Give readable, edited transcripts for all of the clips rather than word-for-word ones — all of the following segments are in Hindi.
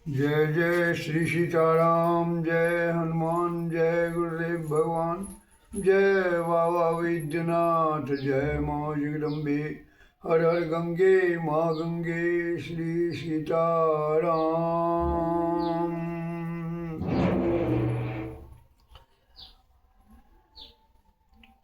जय जय श्री सीताराम, जय हनुमान, जय गुरुदेव भगवान, जय बाबा वैद्यनाथ, जय माँ जगदम्बे, हर हर गंगे माँ गंगे, श्री सीताराम।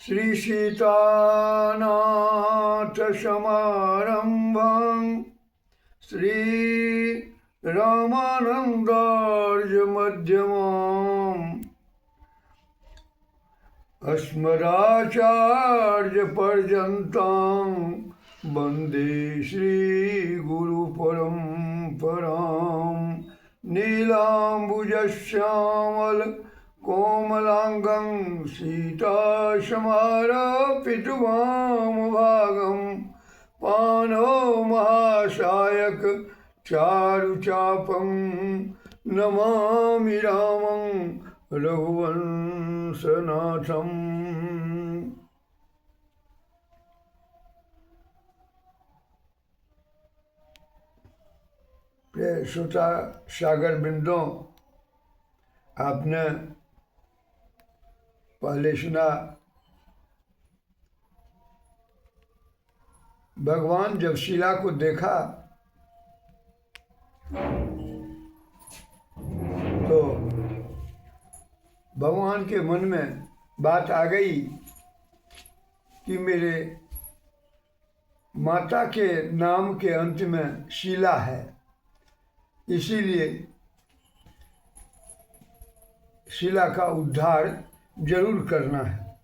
श्री सीतानाथ समारंभं श्री रामानन्दार्य मध्यमाम् अस्मदाचार्य पर्यन्तां वन्दे श्रीगुरुपरम्परां। नीलाम्बुजश्यामल कोमलांगं सीतासमारपितुवामभागं पानो महासायक चारुचापं नमामि रामं रघुवंशनाथम्। प्रिय श्रोता सागर बिंदों, आपने पहले सुना भगवान जब शीला को देखा तो भगवान के मन में बात आ गई कि मेरे माता के नाम के अंत में शीला है, इसीलिए शीला का उद्धार जरूर करना है।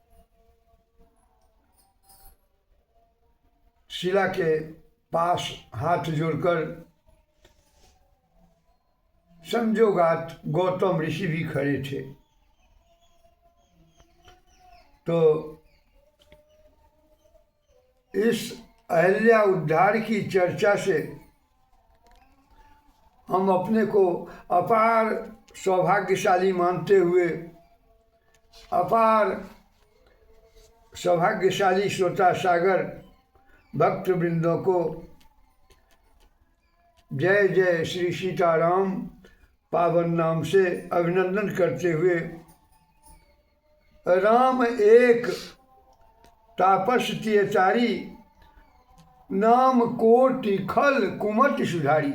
शीला के पास हाथ जोड़कर संजोगात गौतम ऋषि भी खड़े थे। तो इस अहल्या उद्धार की चर्चा से हम अपने को अपार सौभाग्यशाली मानते हुए अपार सौभाग्यशाली श्रोता सागर भक्त वृंदों को जय जय श्री सीताराम पावन नाम से अभिनंदन करते हुए, राम एक तापस तियचारी, नाम कोटि खल कुमति सुधारी।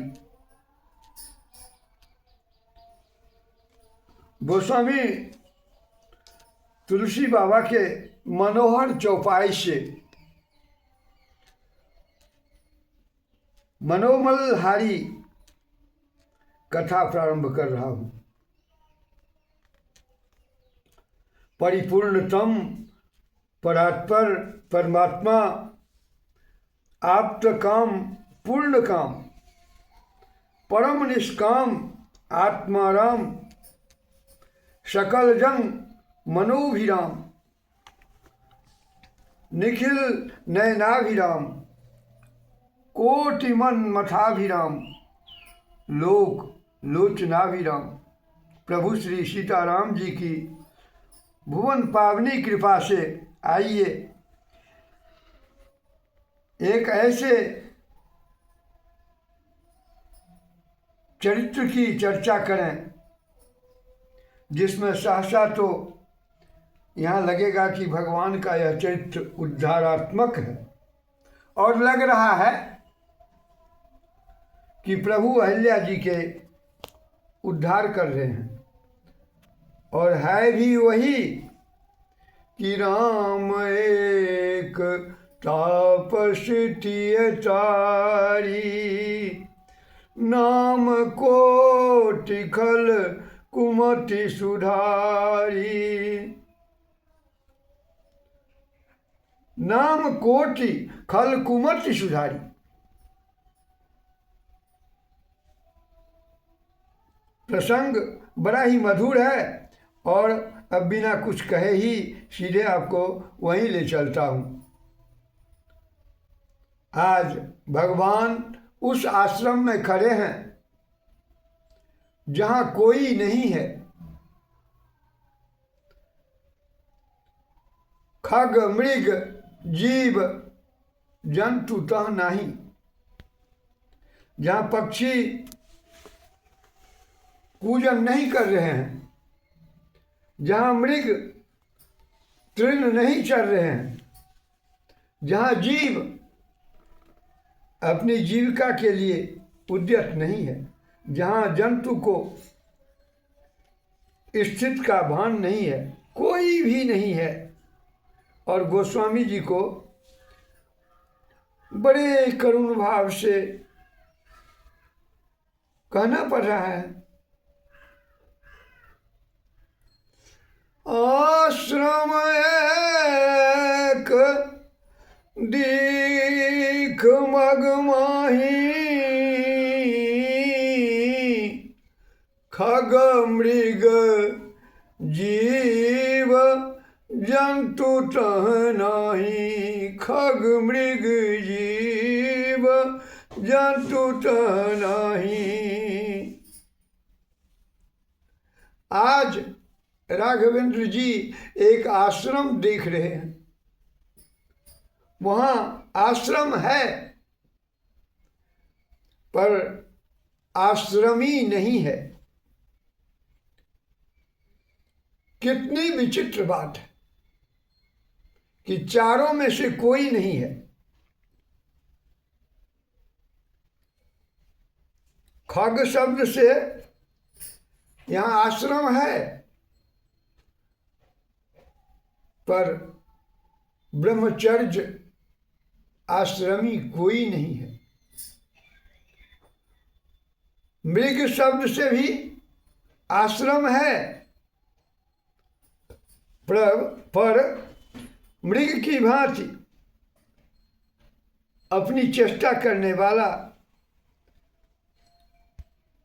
गोस्वामी तुलसी बाबा के मनोहर चौपाई से मनोमलहारी कथा प्रारंभ कर रहा हूं। परिपूर्णतम परात्पर परमात्मा, आप्त काम पूर्ण काम, परम निष्काम आत्माराम, सकल जन मनोभिराम, निखिल नयनाभिराम, कोटि मन मथाभिराम, लोक लोचनाभिराम। प्रभु श्री सीताराम जी की भुवन पावनी कृपा से आइए एक ऐसे चरित्र की चर्चा करें जिसमें सहसा तो यहाँ लगेगा कि भगवान का यह चरित्र उद्धारात्मक है, और लग रहा है कि प्रभु अहिल्या जी के उद्धार कर रहे हैं, और है भी वही कि राम एक तापस तियचारी, नाम कोटि खल कुमति सुधारी। नाम कोटि खल कुमति सुधारी। प्रसंग बड़ा ही मधुर है, और अब बिना कुछ कहे ही सीधे आपको वहीं ले चलता हूं। आज भगवान उस आश्रम में खड़े हैं जहां कोई नहीं है। खग मृग जीव जंतुतः नहीं, जहाँ पक्षी पूजन नहीं कर रहे हैं, जहाँ मृग तृण नहीं चल रहे हैं, जहाँ जीव अपनी जीविका के लिए उद्यत नहीं है, जहाँ जंतु को स्थित का भान नहीं है, कोई भी नहीं है। और गोस्वामी जी को बड़े करुण भाव से कहना पड़ रहा है, आश्रम एक दीख मगमाही, खग मृग जीव जंतु तह नाही, खग मृग जीव जंतु तह नाही। आज राघवेंद्र जी एक आश्रम देख रहे हैं, वहां आश्रम है पर आश्रमी नहीं है। कितनी विचित्र बात है कि चारों में से कोई नहीं है। खग शब्द से यहां आश्रम है पर ब्रह्मचर्य आश्रमी कोई नहीं है। मृग शब्द से भी आश्रम है पर मृग की भांति अपनी चेष्टा करने वाला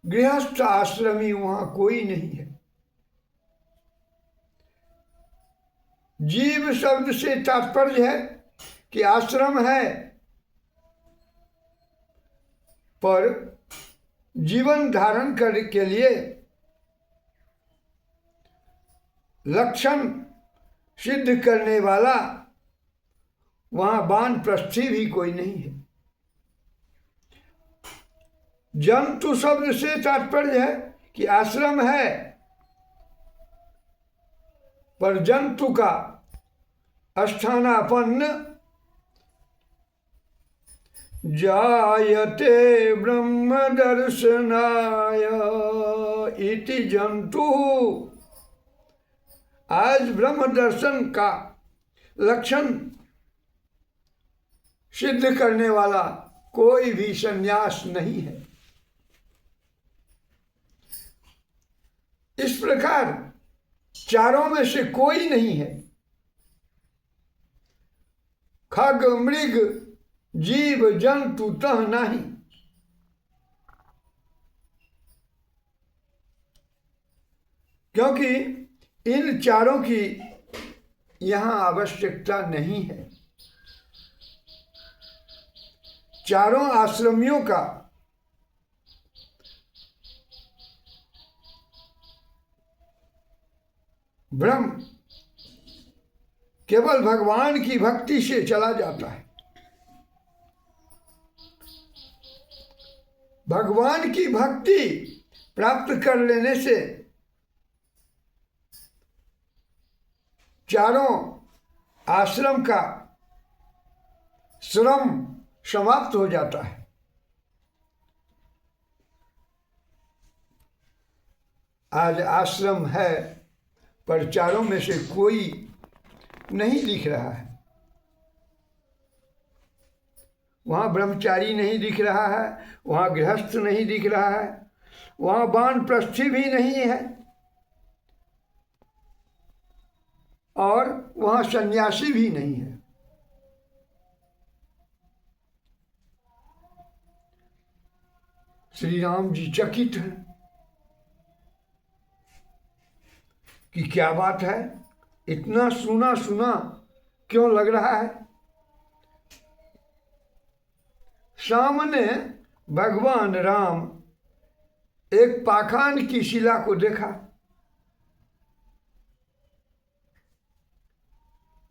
गृहस्थ आश्रमी वहां कोई नहीं है। जीव शब्द से तात्पर्य है कि आश्रम है पर जीवन धारण करने के लिए लक्षण सिद्ध करने वाला वहां वानप्रस्थी भी कोई नहीं है। जंतु शब्द से तात्पर्य है कि आश्रम है पर जंतु का स्थानापन्न जायते ब्रह्म दर्शनाय इति जंतु। आज ब्रह्म दर्शन का लक्षण सिद्ध करने वाला कोई भी संन्यास नहीं है। इस प्रकार चारों में से कोई नहीं है। खग मृग जीव जंतु तह नहीं। क्योंकि इन चारों की यहां आवश्यकता नहीं है। चारों आश्रमियों का भ्रम केवल भगवान की भक्ति से चला जाता है। भगवान की भक्ति प्राप्त कर लेने से चारों आश्रम का श्रम समाप्त हो जाता है। आज आश्रम है पर चारों में से कोई नहीं दिख रहा है। वहाँ ब्रह्मचारी नहीं दिख रहा है, वहाँ गृहस्थ नहीं दिख रहा है, वहाँ वानप्रस्थी भी नहीं है और वहाँ सन्यासी भी नहीं है। श्री राम जी चकित हैं कि क्या बात है, इतना सुना सुना क्यों लग रहा है। सामने भगवान राम एक पाखान की शिला को देखा,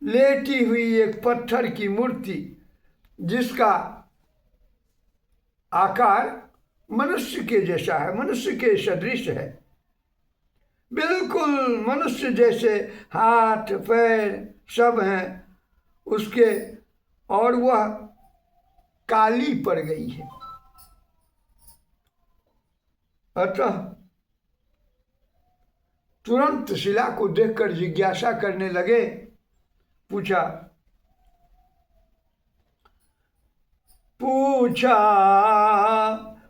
लेटी हुई एक पत्थर की मूर्ति जिसका आकार मनुष्य के जैसा है, मनुष्य के सदृश है, बिल्कुल मनुष्य जैसे हाथ पैर सब हैं उसके, और वह काली पड़ गई है। अतः तुरंत शिला को देखकर जिज्ञासा करने लगे। पूछा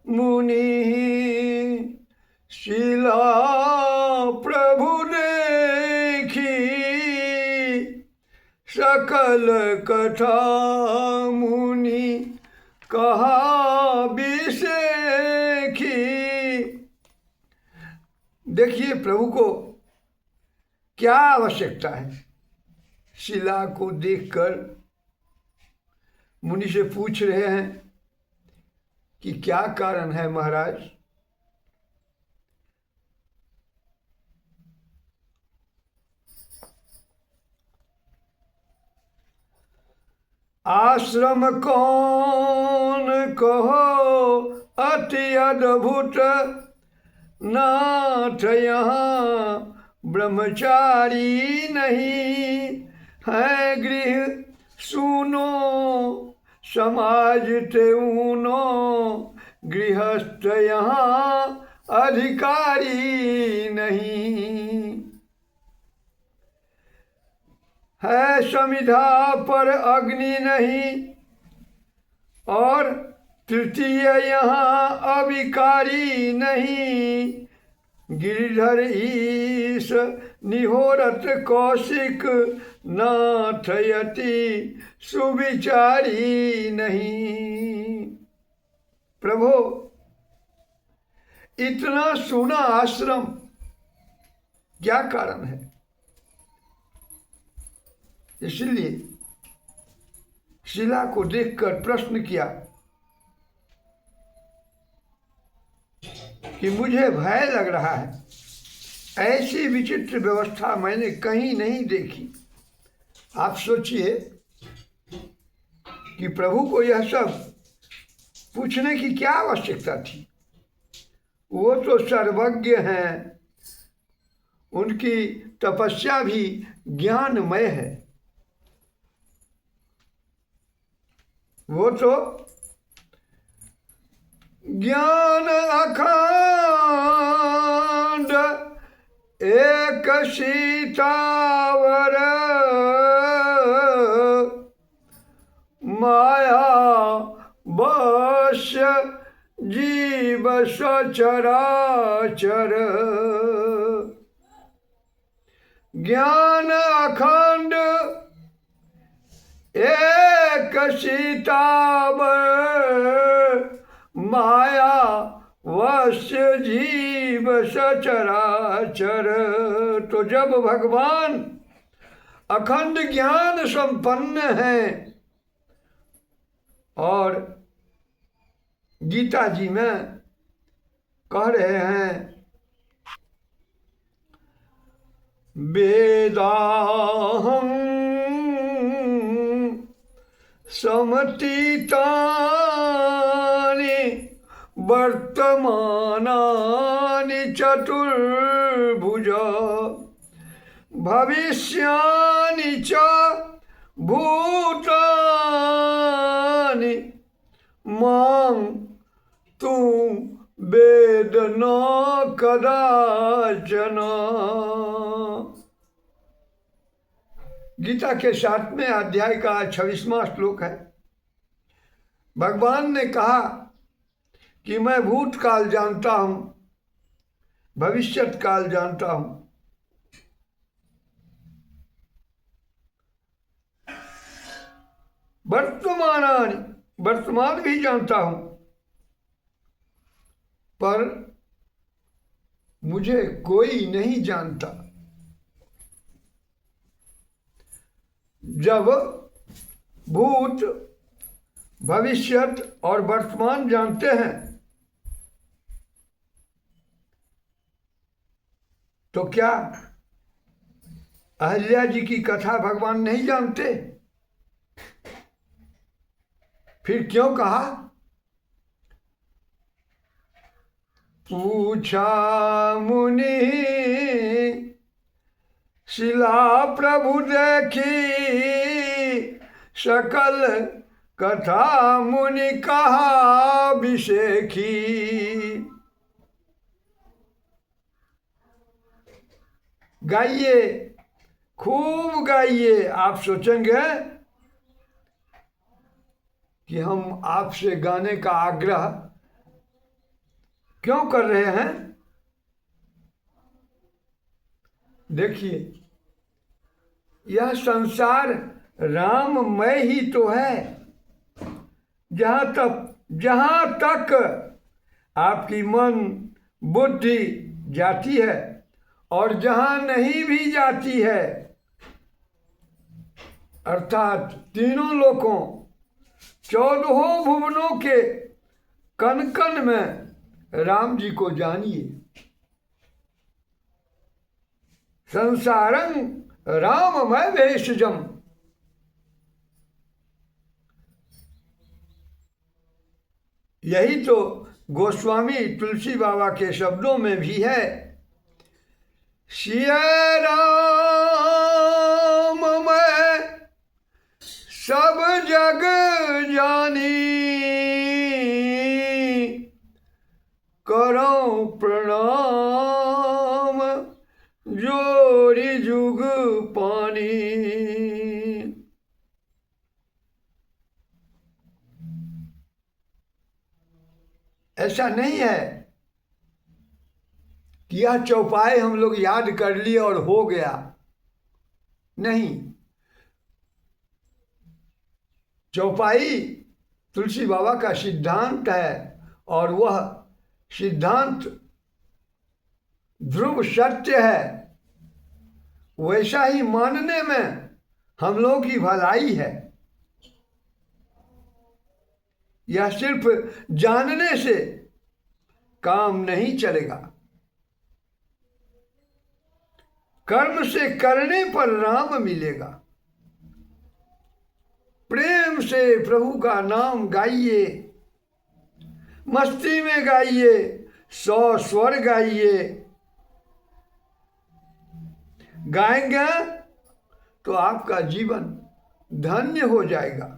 मुनि शिला प्रभु देखी, सकल कथा मुनि कहा बिसेखी। देखिए प्रभु को क्या आवश्यकता है। शिला को देखकर मुनि से पूछ रहे हैं कि क्या कारण है महाराज। आश्रम कौन कहो अति अद्भुत, नाथ यहाँ ब्रह्मचारी नहीं है गृह सुनो, समाज तेऊनो गृहस्थ यहाँ अधिकारी नहीं है। समिधा पर अग्नि नहीं और तृतीय यहाँ अविकारी नहीं। गिरिधर ईश निहोरत कौशिक, नाथयति सुविचारी नहीं। प्रभु इतना सोना आश्रम क्या कारण है। इसलिए शिला को देखकर प्रश्न किया कि मुझे भय लग रहा है, ऐसी विचित्र व्यवस्था मैंने कहीं नहीं देखी। आप सोचिए कि प्रभु को यह सब पूछने की क्या आवश्यकता थी। वो तो सर्वज्ञ हैं, उनकी तपस्या भी ज्ञानमय है। वो तो ज्ञान अखंड एक सीतावर, माया वश जीव सचराचर। ज्ञान अखंड एक सीतावर, माया वश्य जीव सचराचर। तो जब भगवान अखंड ज्ञान संपन्न हैं और गीता जी में कह रहे हैं वेदाहं समतीतानि वर्तमानानि चतुर्भुज, भविष्यानि च भूतानि मां तु वेद न कदाचन। गीता के 7वें अध्याय का 26वां श्लोक है। भगवान ने कहा कि मैं भूतकाल जानता हूं, भविष्यत काल जानता हूं, वर्तमान भी जानता हूं, पर मुझे कोई नहीं जानता। जब भूत, भविष्यत और वर्तमान जानते हैं तो क्या अहल्या जी की कथा भगवान नहीं जानते? फिर क्यों कहा पूछा मुनि शिला प्रभु देखी, सकल कथा मुनि कहा विषेखी। गाइए, खूब गाइए। आप सोचेंगे कि हम आपसे गाने का आग्रह क्यों कर रहे हैं। देखिए, यह संसार राममय ही तो है। जहां तक आपकी मन बुद्धि जाती है और जहां नहीं भी जाती है, अर्थात तीनों लोकों 14 भुवनों के कण कण में राम जी को जानिए। संसारं राममय भेषजम। यही तो गोस्वामी तुलसी बाबा के शब्दों में भी है। सिया राम मैं सब जग जानी, करो प्रणाम जोरी जुग पानी। ऐसा नहीं है कि यह चौपाई हम लोग याद कर लिए और हो गया। नहीं, चौपाई तुलसी बाबा का सिद्धांत है और वह सिद्धांत ध्रुव सत्य है। वैसा ही मानने में हम लोग की भलाई है। यह सिर्फ जानने से काम नहीं चलेगा। कर्म से करने पर राम मिलेगा। प्रेम से प्रभु का नाम गाइए, मस्ती में गाइए, 100 स्वर गाइए। गाएंगे तो आपका जीवन धन्य हो जाएगा।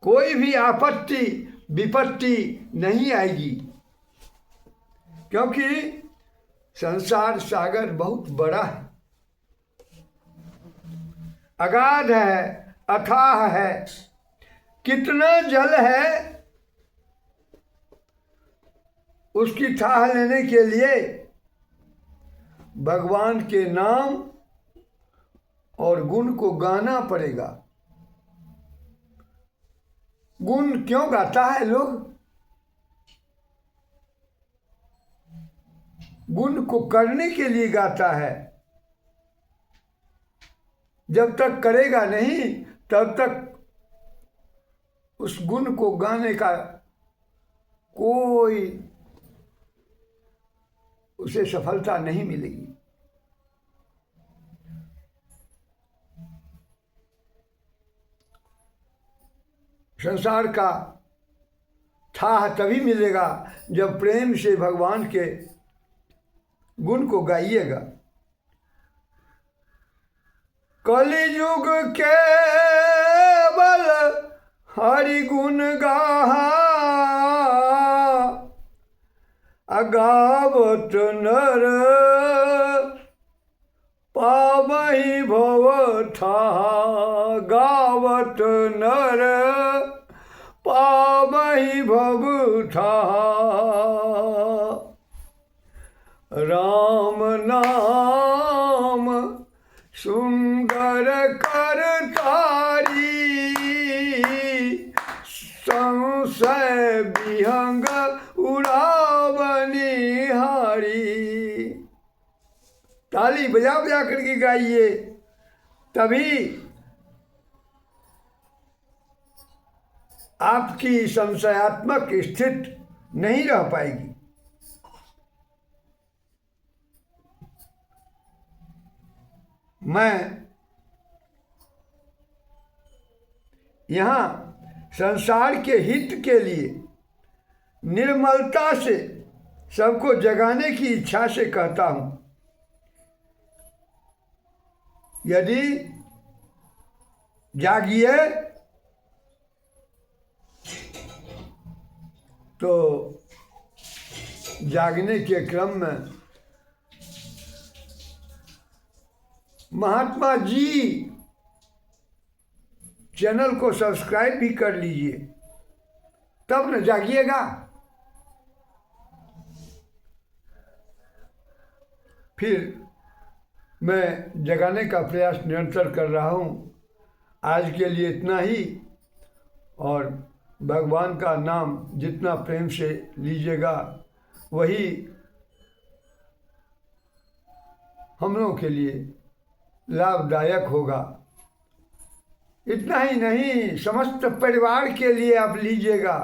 कोई भी आपत्ति विपत्ति नहीं आएगी, क्योंकि संसार सागर बहुत बड़ा है, अगाध है, अथाह है। कितना जल है उसकी थाह लेने के लिए भगवान के नाम और गुण को गाना पड़ेगा। गुण क्यों गाता है लोग? गुण को करने के लिए गाता है। जब तक करेगा नहीं तब तक उस गुण को गाने का कोई उसे सफलता नहीं मिलेगी। संसार का थाह तभी मिलेगा जब प्रेम से भगवान के गुण को गाइएगा। कलियुग केवल हरि गुण गाहा, अगावत नर पावहि भव थाहा। गावत नर पावहि भव थाहा। राम नाम सुंदर करतारी, संशय विहंग उड़ावनी हारी। ताली बजा बजा करके गाइए, तभी आपकी संशयात्मक स्थिति नहीं रह पाएगी। मैं यहाँ संसार के हित के लिए निर्मलता से सबको जगाने की इच्छा से कहता हूं, यदि जागिए तो जागने के क्रम में महात्मा जी चैनल को सब्सक्राइब भी कर लीजिए, तब न जागिएगा। फिर मैं जगाने का प्रयास निरंतर कर रहा हूँ। आज के लिए इतना ही, और भगवान का नाम जितना प्रेम से लीजिएगा वही हम लोगों के लिए लाभदायक होगा। इतना ही नहीं, समस्त परिवार के लिए आप लीजिएगा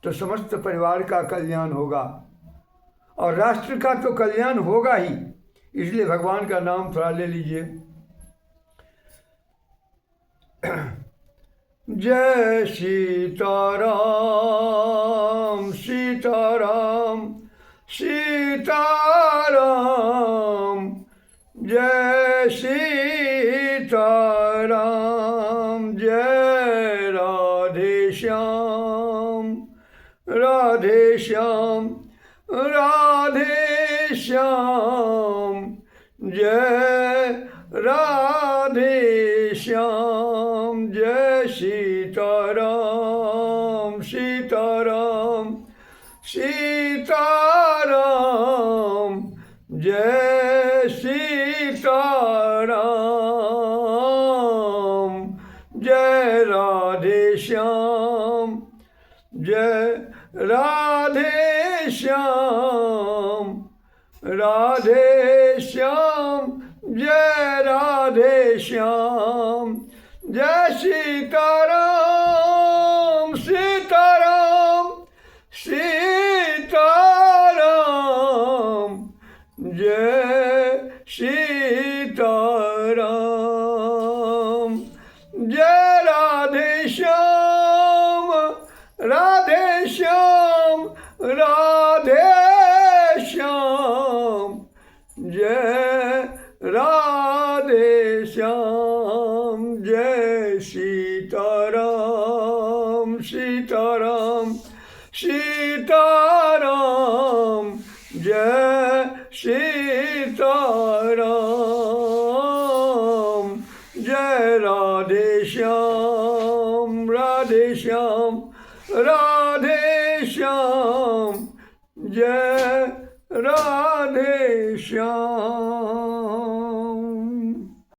तो समस्त परिवार का कल्याण होगा, और राष्ट्र का तो कल्याण होगा ही। इसलिए भगवान का नाम थोड़ा ले लीजिए। जय सीताराम सीताराम सीताराम, जय सीताराम, जय राधे श्याम राधे श्याम राधे श्याम, जय राधे श्याम, जय सीताराम सीताराम सीताराम, जय सीताराम, जय राधे श्याम, जय राधे श्याम राधे श्याम, जय राधे श्याम, जय सीताराम सीताराम सीताराम, जय सीताराम, जय राधे श्याम राधे श्याम राधे श्याम, जय राधे श्याम, जय सीताराम सीताराम सीताराम, जय सीताराम, जय राधे श्याम राधे श्याम राधे श्याम, जय राधे श्याम।